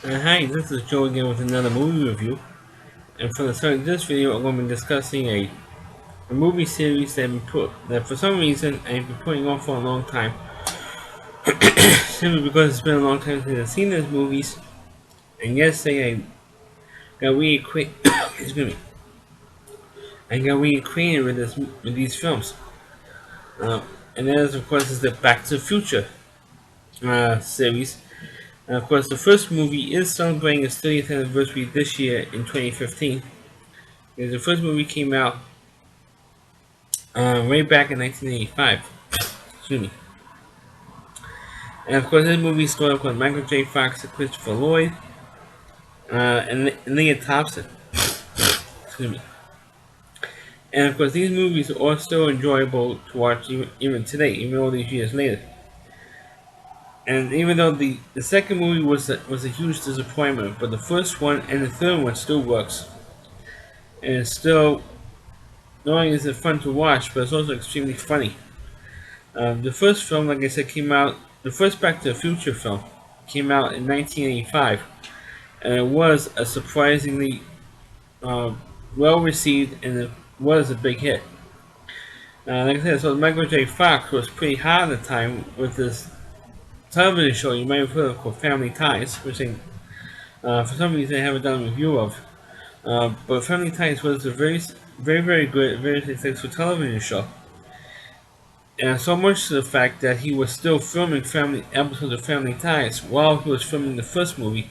Hi, this is Joe again with another movie review. And for the start of this video, I'm going to be discussing a movie series that for some reason I've been putting off for a long time. Simply because it's been a long time since I've seen these movies. And yesterday I got reacquainted. excuse me. I got reacquainted with these films. Uh, and that is, of course, is the Back to the Future series. And of course, the first movie is celebrating its 30th anniversary this year in 2015. Because the first movie came out way back in 1985. Excuse me. And of course, this movie started with Michael J. Fox and Christopher Lloyd and Leah Thompson. Excuse me. And of course, these movies are still enjoyable to watch even today, even all these years later. And even though the second movie was a huge disappointment, but the first one and the third one still works. And it's still, not only is it fun to watch, but it's also extremely funny. The first film, like I said, came out, the first Back to the Future film came out in 1985, and it was a surprisingly uh, well received and it was a big hit. Like I said, so Michael J. Fox was pretty hot at the time with this television show you might have heard of called Family Ties, which for some reason I haven't done a review of. But Family Ties was a very good, very successful television show. And so much to the fact that he was still filming family episodes of Family Ties while he was filming the first movie.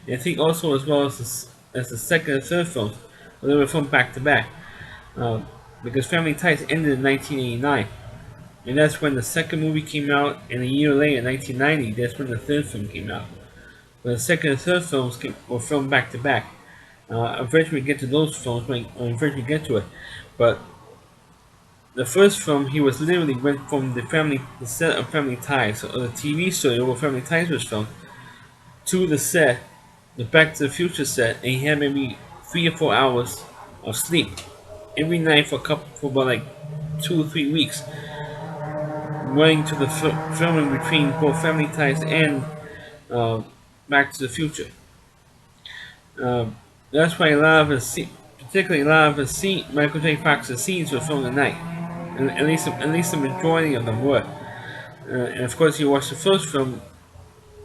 And I think also as well as the second and third films, they were filmed back to back. Uh, because Family Ties ended in 1989. And that's when the second movie came out, and a year later, in 1990, that's when the third film came out. But the second and third were filmed back to back. Eventually we get to those films when eventually we get to it. But the first film, he was literally went from the set of Family Ties, or the TV studio where Family Ties was filmed, to the set, the Back to the Future set, and he had maybe 3 or 4 hours of sleep every night for about like 2 or 3 weeks, running to the filming between both Family Ties and uh, Back to the Future. Um, that's why a lot of particularly a lot of Michael J. Fox's scenes were filmed at night, and at least the majority of them were. And of course, you watch the first film,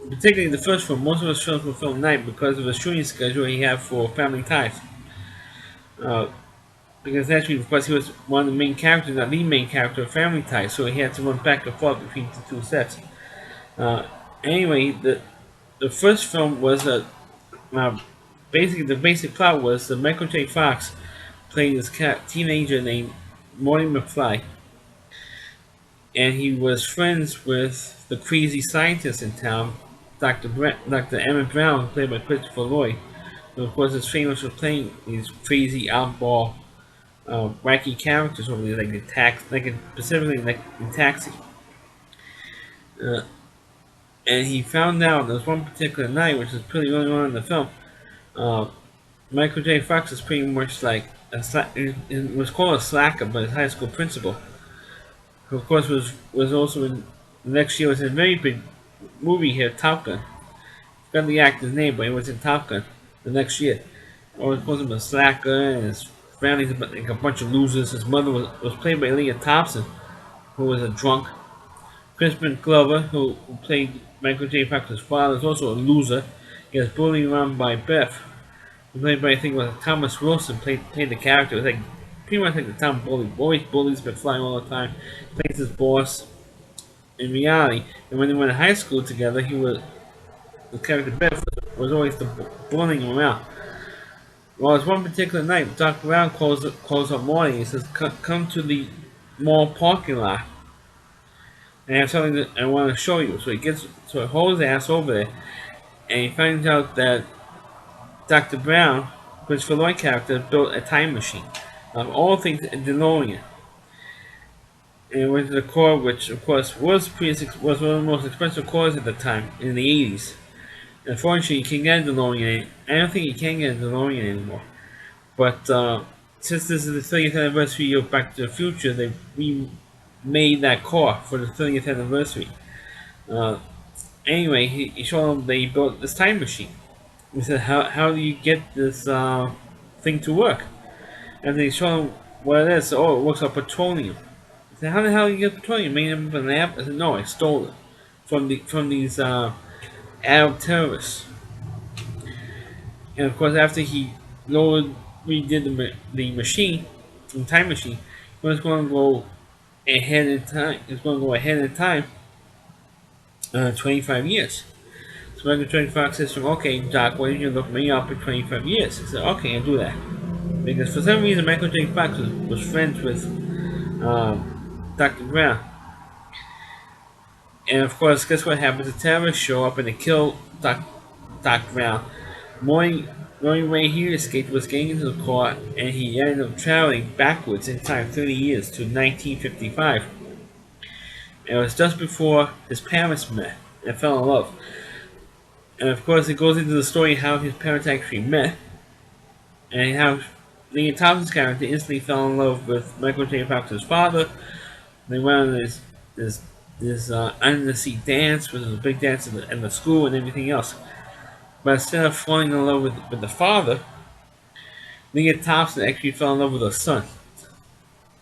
particularly the first film. Most of his films were filmed at night because of the shooting schedule he had for Family Ties. Uh, because actually, because he was one of the main characters, not the main character of Family Ties, so he had to run back and forth between the two sets. Uh, anyway, the first film was basically the basic plot was that Michael J. Fox played this teenager named Morty McFly, and he was friends with the crazy scientist in town, Dr. Emmett Brown, played by Christopher Lloyd, who of course is famous for playing these crazy outlaw, wacky characters over there, like specifically like in Taxi. Uh, and he found out there was one particular night, which is pretty early on in the film. Uh, Michael J. Fox is pretty much like it was called a slacker, but his high school principal, who of course was also in the next year was in a very big movie here, Top Gun. Forgot the actor's name, but he was in Top Gun the next year. Always calls him a slacker, and his family's like a bunch of losers. His mother was played by Leah Thompson, who was a drunk. Crispin Glover, who played Michael J. Fox's father, is also a loser. He gets bullied around by Beth, played by I think it was Thomas Wilson, played the character. It was like pretty much like the town bully. Always bullies, but flying all the time. Plays his boss in reality. And when they went to high school together, he was the character Beth was always bullying him around. Well, it's one particular night, Dr. Brown calls up Morty and says, "Come to the mall parking lot. And I have something that I want to show you." So he holds his ass over there, and he finds out that Dr. Brown, Christopher Lloyd character, built a time machine. Of all things, a DeLorean. And it went to the core, which of course was one of the most expensive cars at the time in the 80s. Unfortunately, you can get a DeLorean. I don't think you can get a DeLorean anymore. But since this is the 30th anniversary of Back to the Future, they remade that car for the 30th anniversary. Uh, anyway, he showed them they built this time machine. He said, how do you get this thing to work? And they show him what it is. So, oh, it works on petroleum. He said, how the hell do you get petroleum? Made up an app? I said, no, I stole it from these Arab terrorists. And of course, after he lowered, redid the machine, the time machine, he was going to go ahead in time. He was going to go ahead in time, 25 years. So Michael J. Fox says to him, okay, Doc, why didn't you look me up in 25 years? He said, okay, I'll do that. Because for some reason, Michael J. Fox was friends with Dr. Brown. And of course, guess what happens? The terrorists show up and they kill Dr. Brown. Roy Ray here escaped, was getting into the car, and he ended up traveling backwards in time 30 years to 1955. And it was just before his parents met and fell in love. And of course, it goes into the story how his parents actually met, and how Leah Thompson's character instantly fell in love with Michael J. Fox's father. They went on this under the seat dance, which was a big dance in the school and everything else. But instead of falling in love with the father, Leah Thompson actually fell in love with her son,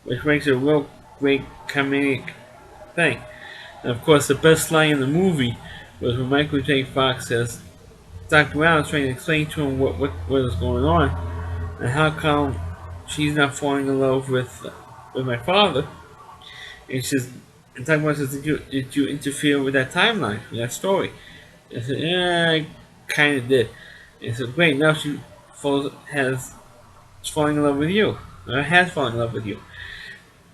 which makes it a real great comedic thing. And of course, the best line in the movie was when Michael J. Fox says, Dr. Brown is trying to explain to him what is going on, and how come she's not falling in love with my father. And she says, and Dr. Brown says, did you interfere with that timeline, with that story? I said, yeah, I kind of did. And he said, great, now she is falling in love with you, or has fallen in love with you.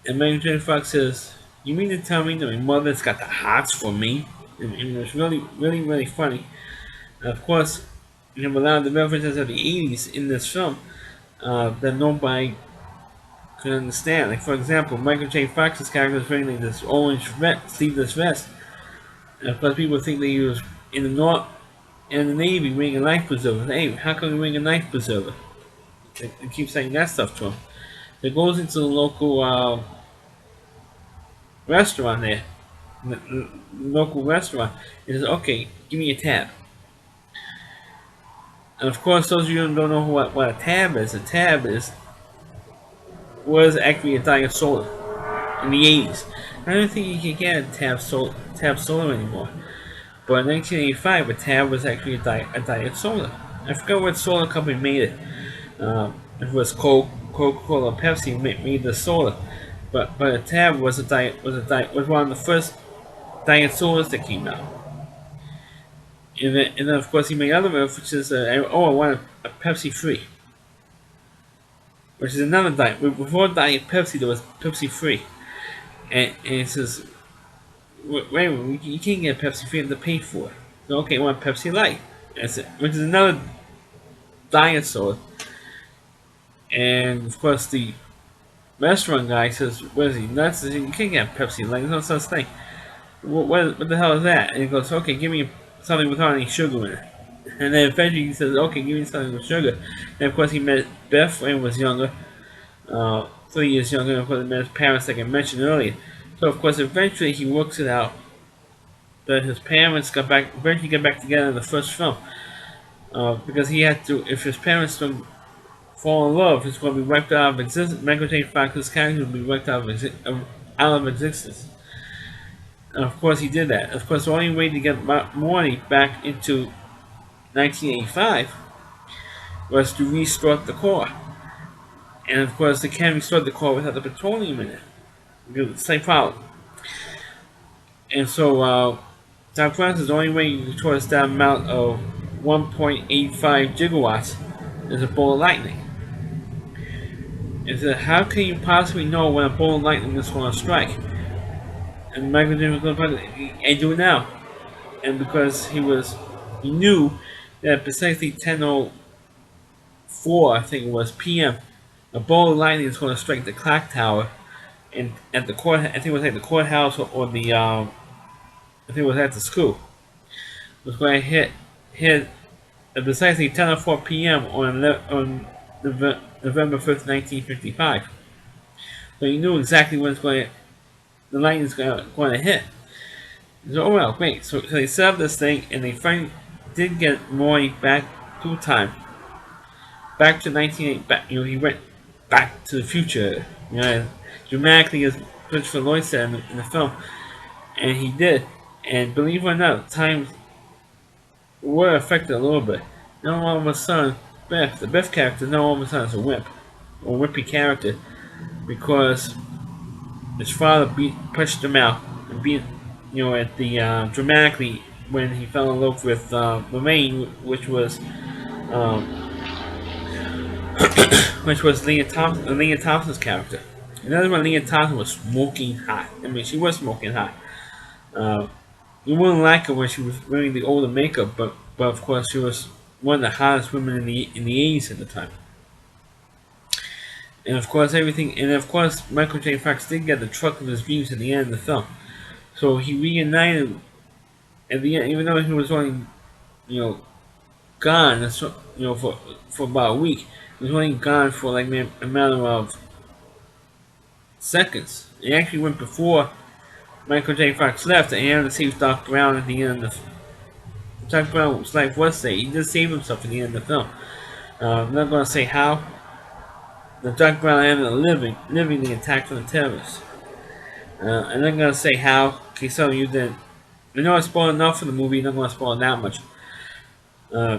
And Michael J. Fox says, you mean to tell me that my mother's got the hots for me? And it was really, really, really funny. And of course, you have a lot of the references of the 80s in this film that nobody could understand. Like, for example, Michael J. Fox's character is wearing like this orange sleeveless vest. And of course, people think that he was in the North and the Navy wearing a life preserver. Hey, how come you're wearing a life preserver? They keep saying that stuff to him. So he goes into the local restaurant there, the local restaurant, and says, okay, give me a tab. And of course, those of you who don't know what a tab is, was actually a diet soda in the 80s. I don't think you can get a tab soda anymore. But in 1985, a tab was actually a diet soda. I forgot what soda company made it. It was Coca-Cola, Pepsi made the soda. But a tab was was one of the first diet sodas that came out. And then of course he made other references. I want a Pepsi free, which is another diet. Before Diet Pepsi, there was Pepsi free, and it says, wait, you can't get Pepsi free, you have to pay for it. So okay, I want Pepsi Light, which is another diet soda. And of course the restaurant guy says, what is he nuts? He says, you can't get Pepsi Light. There's no such thing. What the hell is that? And he goes, okay, give me something without any sugar in it. And then eventually he says, okay, give me something with sugar. And of course he met Beth when he was younger, 3 years younger, and of course he met his parents like I mentioned earlier. So of course eventually he works it out that his parents eventually got back together in the first film. Because he had to, if his parents don't fall in love, it's going to be wiped out of existence. Michael J. Fox's character will be wiped out of existence. And of course he did that. Of course the only way to get Morty back into 1985 was to restart the core. And of course they can't restart the core without the petroleum in it. Because it's the same problem. And so Dr. Brown says the only way you can towards that amount of 1.85 gigawatts is a ball of lightning. And so how can you possibly know when a ball of lightning is going to strike? And Michael J. was going to do it now. And because he knew that precisely 10:04, I think it was, p.m., a ball of lightning is going to strike the clock tower, and at the court, I think it was at the courthouse or the, I think it was at the school. It was going to hit at precisely 10:04 p.m. on November 5th, 1955. So he knew exactly when the lightning is going to hit. So, oh well, great. So they set up this thing, and they finally did get Roy back through time, back to 1980. He went back to the future. Dramatically, as Christopher Lloyd said in the film, and he did. And believe it or not, times were affected a little bit. Now all of a sudden, Beth, the Beth character, now all of a sudden is a wimp, or a wimpy character, because his father pushed him out and beat, at the dramatically when he fell in love with Lorraine, um, which was Leah Thompson's character. Another one, Leah Thompson was smoking hot. I mean, she was smoking hot. Uh, you wouldn't like her when she was wearing the older makeup, but of course she was one of the hottest women in the 80s at the time. And of course Michael J. Fox did get the truck of his dreams at the end of the film. So he reunited at the end, even though he was only you know gone, for about a week. He was only gone for like a matter of seconds. He actually went before Michael J. Fox left, and he had to save Doc Brown at the end of the Doc Brown's life was saved. He did save himself at the end of the film. I'm not going to say how. The Doc Brown ended up living the attack from the terrorists. I'm not going to say how, in case some of you didn't. I know I spoiled enough for the movie, I'm not going to spoil that much. Uh,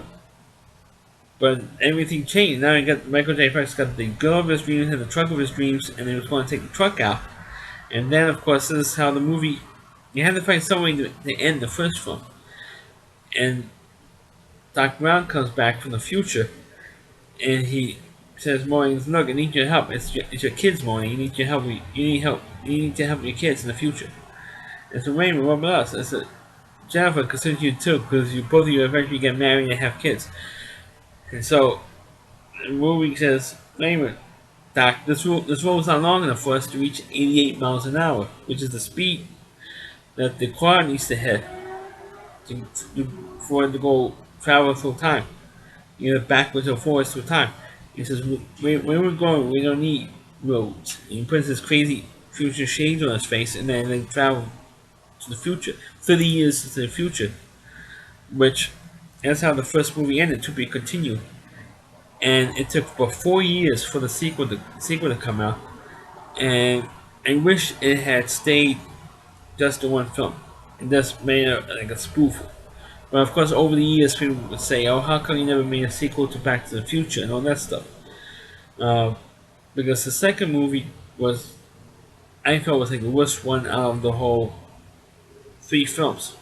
but everything changed. Now Michael J. Fox got the girl of his dreams and the truck of his dreams, and he was going to take the truck out. And then, of course, this is how the movie. You had to find some way to end the first film. And Doc Brown comes back from the future, and he says, "Morning, look, I need your help. It's your kids, Morning. You need your help. You need help. You need to help your kids in the future." And so Raymond, what about us? I said, "Jennifer considers you too, because both of you eventually get married and have kids." And so the movie says, "Raymond, Doc, this road is not long enough for us to reach 88 miles an hour, which is the speed that the car needs to hit for it to go travel through time, either backwards or forwards through time." He says, "Where we're going, we don't need roads." And he puts this crazy future shades on his face, and then they travel to the future, 30 years into the future, which that's how the first movie ended, to be continued. And it took about 4 years for the sequel to come out, and I wish it had stayed just the one film and just made it like a spoof. But of course, over the years, people would say, "Oh, how come you never made a sequel to Back to the Future and all that stuff?" Uh, because the second movie was, I felt, was like the worst one out of the whole three films.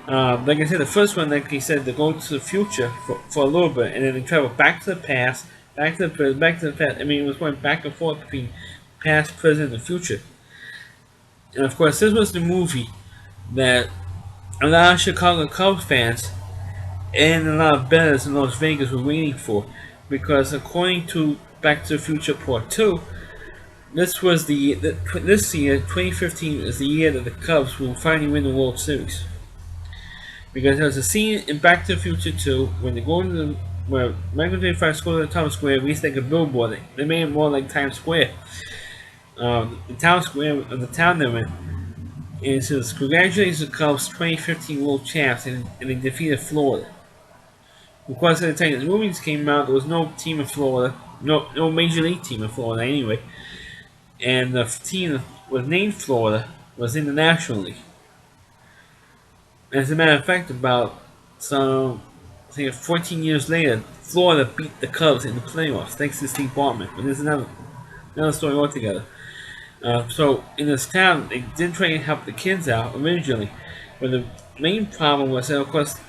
Like I said, the first one, like he said, they go to the future for a little bit, and then they travel back to the past, back to the present, back to the past. I mean, it was going back and forth between past, present, and future. And of course, this was the movie that a lot of Chicago Cubs fans and a lot of bettors in Las Vegas were waiting for, because according to Back to the Future Part 2, this year, 2015, is the year that the Cubs will finally win the World Series. Because there's a scene in Back to the Future 2 when they go to where Michael J. Fox goes to the Times Square, we like a billboard. They made it more like Times Square. The town square of the town they're in. And it says, "Congratulations to Cubs 2015 World Champs," and they defeated Florida. Of course, at the time the movies came out, there was no team in Florida, no major league team in Florida anyway. And the team that was named Florida was in the National League. As a matter of fact, about some, I think 14 years later, Florida beat the Cubs in the playoffs thanks to Steve Bartman. But there's another story altogether. So in this town, they did try to help the kids out originally, but the main problem was that, of course,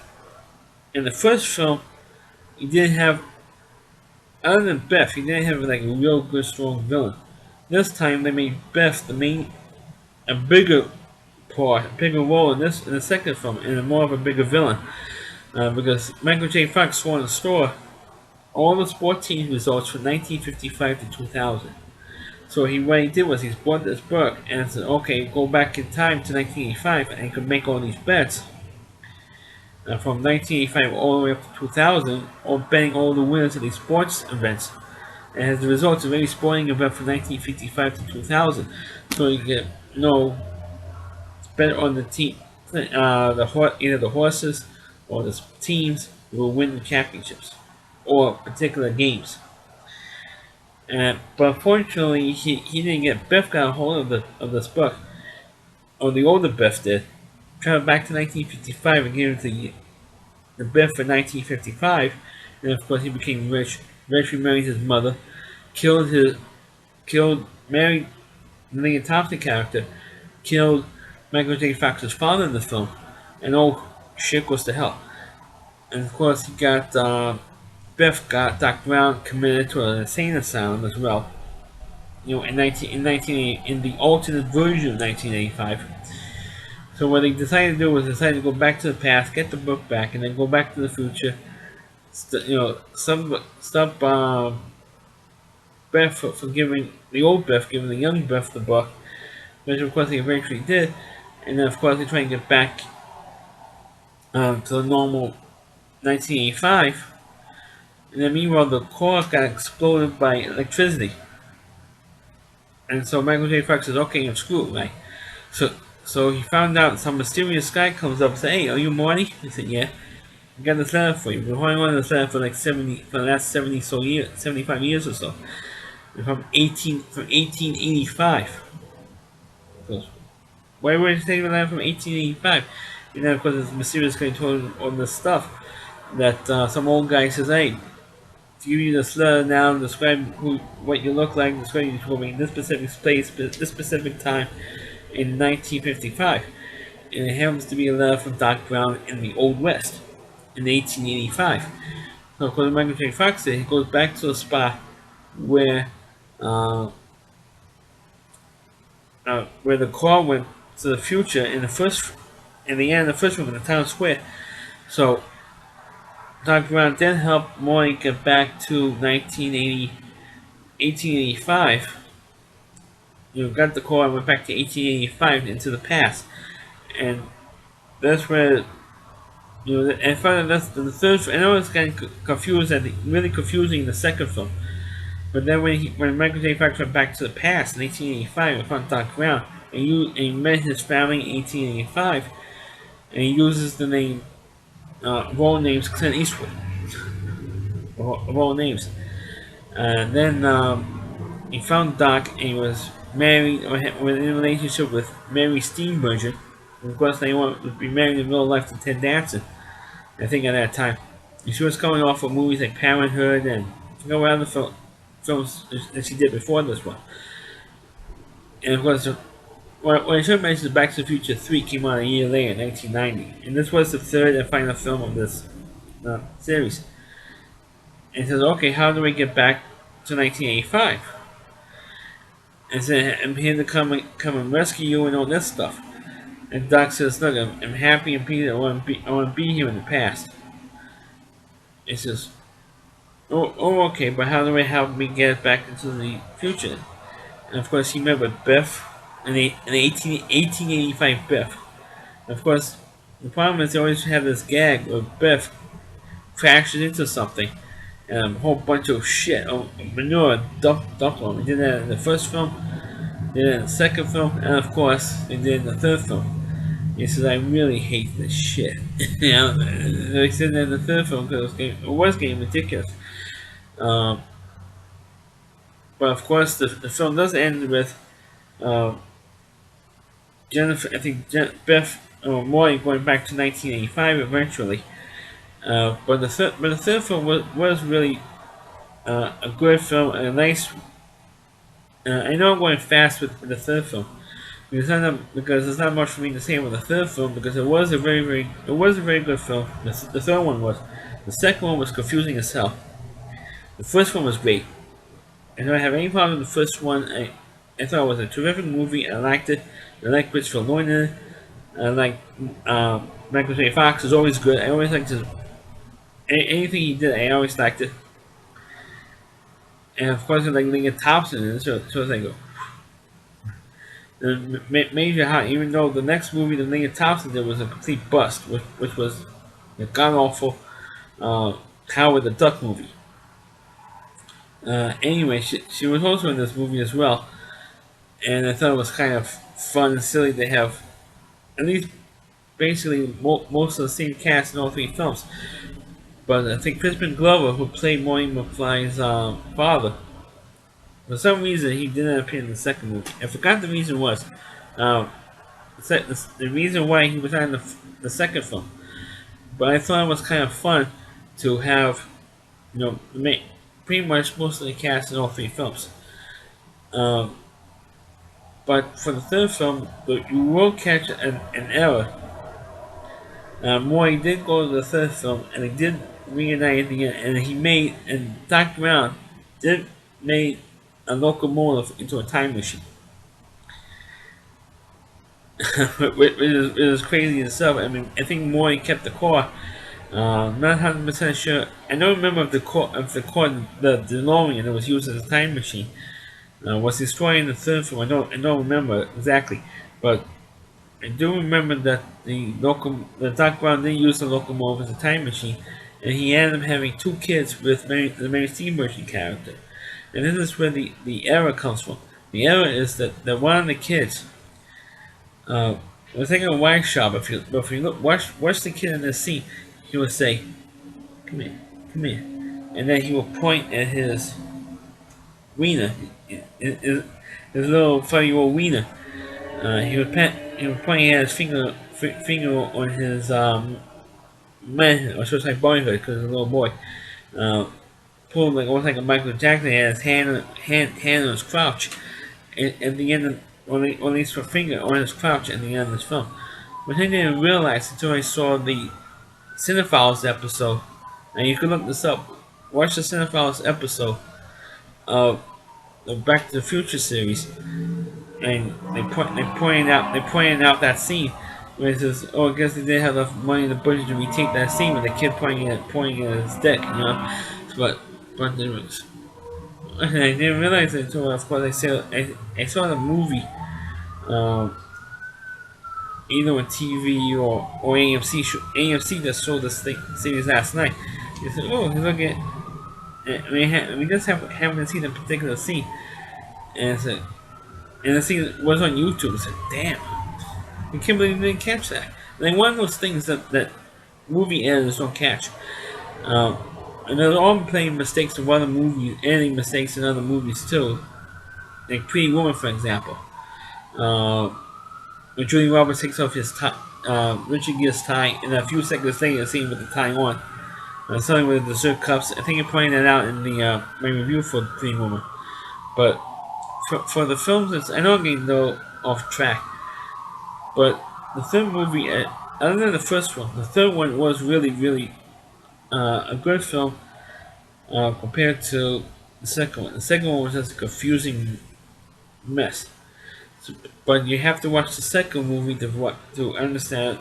in the first film, you didn't have, other than Beth, you didn't have like a real good, strong villain. This time, they made Beth a bigger part, a bigger role in the second film, and more of a bigger villain. Because Michael J. Fox wanted to store all the sports team results from 1955 to 2000. So what he did was he bought this book and said, "Okay, go back in time to 1985, and he could make all these bets from 1985 all the way up to 2000, all betting all the winners of these sports events." And as a result, of every sporting event from 1955 to 2000. So you get bet on the team, either the horses or the teams, will win the championships or particular games. But unfortunately, he didn't get Biff got a hold of this book, or the older Biff did. Traveled back to 1955 and gave it to the Biff for 1955, and of course he became rich. Eventually married his mother, killed married the Leah Thompson character, killed Michael J. Fox's father in the film, and oh shit goes to hell. And of course he got Biff got Doc Brown committed to an insane asylum as well. In the alternate version of 1985. So what they decided to do was decided to go back to the past, get the book back, and then go back to the future. Stop Biff for giving the old Biff, giving the young Biff the book, which of course they eventually did, and then of course they try and get back to the normal 1985. And then meanwhile the core got exploded by electricity. And so Michael J. Fox says, okay, I'm screwed, right? So so he found out some mysterious guy comes up and says, hey, are you Marty? He said, yeah. I got this letter for you. We've been holding on to this letter for like 70 for the last 75 years or so. From 1885. So why would you take the letter from 1885? And then of course this mysterious guy told him all this stuff that some old guy says, hey, to give you this letter now, describe what you look like, describe you to me in this specific place, this specific time in 1955. And it happens to be a letter from Doc Brown in the Old West in 1885. So according to Michael J. Fox, he goes back to a spot where where the car went to the future in the end of the first one in the town square. So Doc Brown then helped Morty get back to 1885. Got the car and went back to 1885 into the past, and that's where and finally that's the third. I know it's getting confused really confusing in the second film, but then when Michael J. Fox went back to the past in 1885 and found Doc Brown, and he met his family in 1885, and he uses the name role names Clint Eastwood, role names. Then he found Doc and he was married or was in a relationship with Mary Steenburgen. And of course, they wanted to be married in real life to Ted Danson. I think at that time, and she was coming off of movies like Parenthood and I forgot what other films that she did before this one. And of course, what I should mention is Back to the Future 3 came out a year later, in 1990, and this was the third and final film of this series. And he says, okay, how do we get back to 1985? And said, I'm here to come and rescue you and all this stuff. And Doc says, look, I'm happy and pleased. I want to be here in the past. He says, okay, but how do I help me get back into the future? And of course, he met with Biff, an 1885 Biff. And of course, the problem is they always have this gag where Biff crashes into something and a whole bunch of shit, manure dumped on him. They did that in the first film, they did it in the second film, and of course, they did it in the third film. He says, I really hate this shit. They said that in the third film because it was getting ridiculous. But of course, the film does end with Jennifer, I think Beth or Morty going back to 1985 eventually. But the third film was really a good film and a nice. I know I'm going fast with the third film because there's not much for me to say about the third film because it was a very good film. The third one was. The second one was confusing as hell. The first one was great. I don't have any problem with the first one. I thought it was a terrific movie. I liked it. I liked Christopher Lloyd in it. I liked Michael J. Fox is always good. I always liked anything he did. I always liked it. And of course, I like Leah Thompson in it. So it's like major high. Even though the next movie that Leah Thompson did was a complete bust, which was a god awful Howard the Duck movie. Anyway, she was also in this movie as well, and I thought it was kind of fun and silly to have at least basically most of the same cast in all three films. But I think Crispin Glover, who played Marty McFly's father, for some reason he didn't appear in the second movie. I forgot the reason was. Um, the reason why he was not in the second film. But I thought it was kind of fun to have, pretty much most of the cast in all three films. Um, but for the third film, you will catch an error. Moy did go to the third film, and he did reunite at the end, and Doc Brown did make a locomotive into a time machine. Which is crazy itself. I mean, I think Moy kept the car. Not 100% sure. I don't remember the DeLorean that was used as a time machine was destroyed in the third film. I don't remember exactly, but I do remember that the Doc Brown did use the locomotive as a time machine, and he ended up having two kids with the Mary Steenburgen character. And this is where the error comes from. The error is that one of the kids was taking a wine shop. If you watch the kid in this scene, he would say, "Come here, come here," and then he would point at his wiener, his little 5-year-old wiener. He was pointing at his finger on his man, or should I say boyhood, because he's a little boy. Uh, Pulled like almost like a Michael Jackson. He had his hand on his crouch, at the end of, on his finger on his crouch at the end of this film. But I didn't realize until I saw the Cinephiles episode, and you can look this up. Watch the Cinephiles episode of the Back to the Future series, and they pointed out that scene where it says, "Oh, I guess they didn't have enough money in the budget to retake that scene with the kid pointing at his dick," you know. But there was, I didn't realize it until, of course, I saw the movie, um, either on TV or AMC. AMC just showed this series last night. They said, "Oh, look at." We just haven't seen a particular scene, and it's and the scene was on YouTube. I said, "Damn, I can't believe they didn't catch that." Like one of those things that movie editors don't catch. Um, and they're all playing mistakes of other movies, editing mistakes in other movies too. Like Pretty Woman, for example. Uh, when Julie Roberts takes off his tie, Richard Gere's tie, and a few seconds later, the scene with the tie on. Something with the dessert cups. I think I pointed that out in the my review for Pretty Woman. But for the films, I know I'm getting a little off track. But the third movie, other than the first one, the third one was really a good film compared to the second one. The second one was just a confusing mess. So, but you have to watch the second movie to understand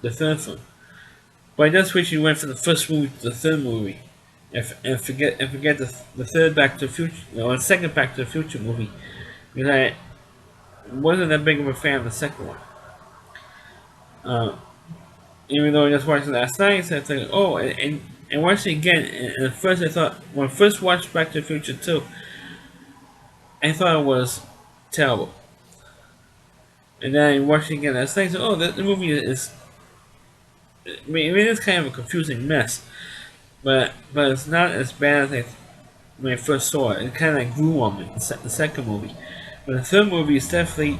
the third film. But I just wish you went from the first movie to the third movie, and forget the third Back to the Future, or the second Back to the Future movie, because I wasn't that big of a fan of the second one. Uh, Even though I just watched it last night, so I thought, oh, and watched it again. And at first, I thought when I first watched Back to the Future 2, I thought it was terrible. And then I watched it again last night. So, oh, the movie is. I mean, it is kind of a confusing mess, but it's not as bad as when I first saw it. It kind of like grew on me. The second movie, but the third movie is definitely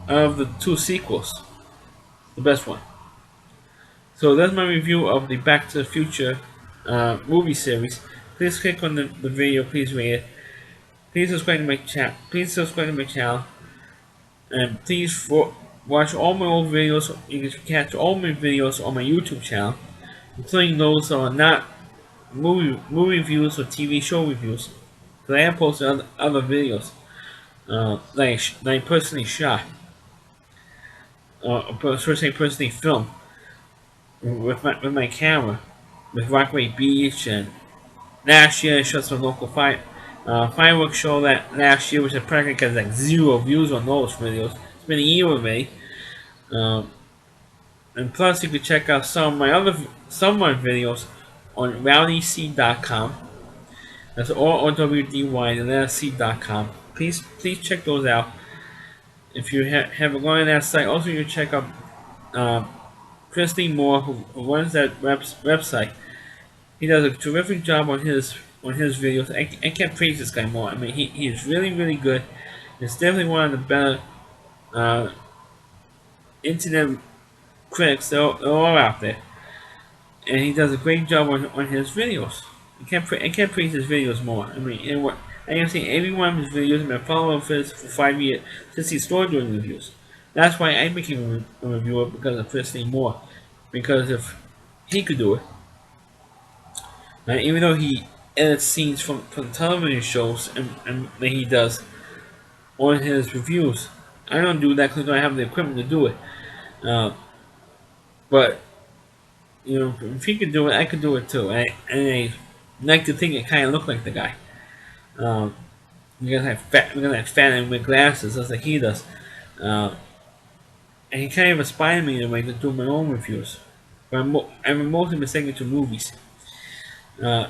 of the two sequels, the best one. So that's my review of the Back to the Future movie series. Please click on the video. Please rate it. Please subscribe to my channel. And please watch all my old videos. You can catch all my videos on my YouTube channel, including those that are not movie reviews or TV show reviews. Because I have posted other videos that I personally shot, or personally filmed with my camera, with Rockaway Beach, and last year I shot some local fireworks show that last year, which is practically has like 0 views on those videos. It's been a year with me. Um, and plus, you can check out some of my videos on rowdyc.com. That's ROWDY and then C.com. Please check those out. If you haven't gone to that site, also you can check out Christy Moore, who runs that website. He does a terrific job on his videos. I can't praise this guy more. I mean, he is really good. He's definitely one of the better uh, internet critics that are out there, and he does a great job on his videos. I can't praise his videos more. I mean, I have seen every one of his videos. I've been following Fizz for 5 years since he started doing reviews. That's why I became a reviewer, because of Fizz Moore. Because if he could do it, even though he edits scenes from television shows and that he does on his reviews, I don't do that because I don't have the equipment to do it. But if he could do it, I could do it too. I like to think it kind of looked like the guy. Um, because I have fat and with glasses, just like he does. Uh, and he kind of inspired me in a way to do my own reviews. But I'm mostly mistaken to movies. Uh,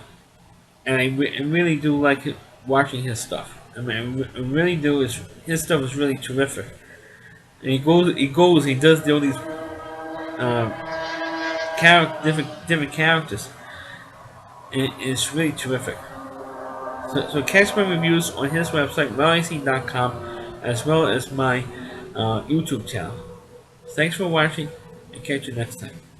and I really do like watching his stuff. I mean, I really do. His stuff is really terrific. And he does all these different characters, and it's really terrific. So catch my reviews on his website, relic.com, as well as my YouTube channel. Thanks for watching, and catch you next time.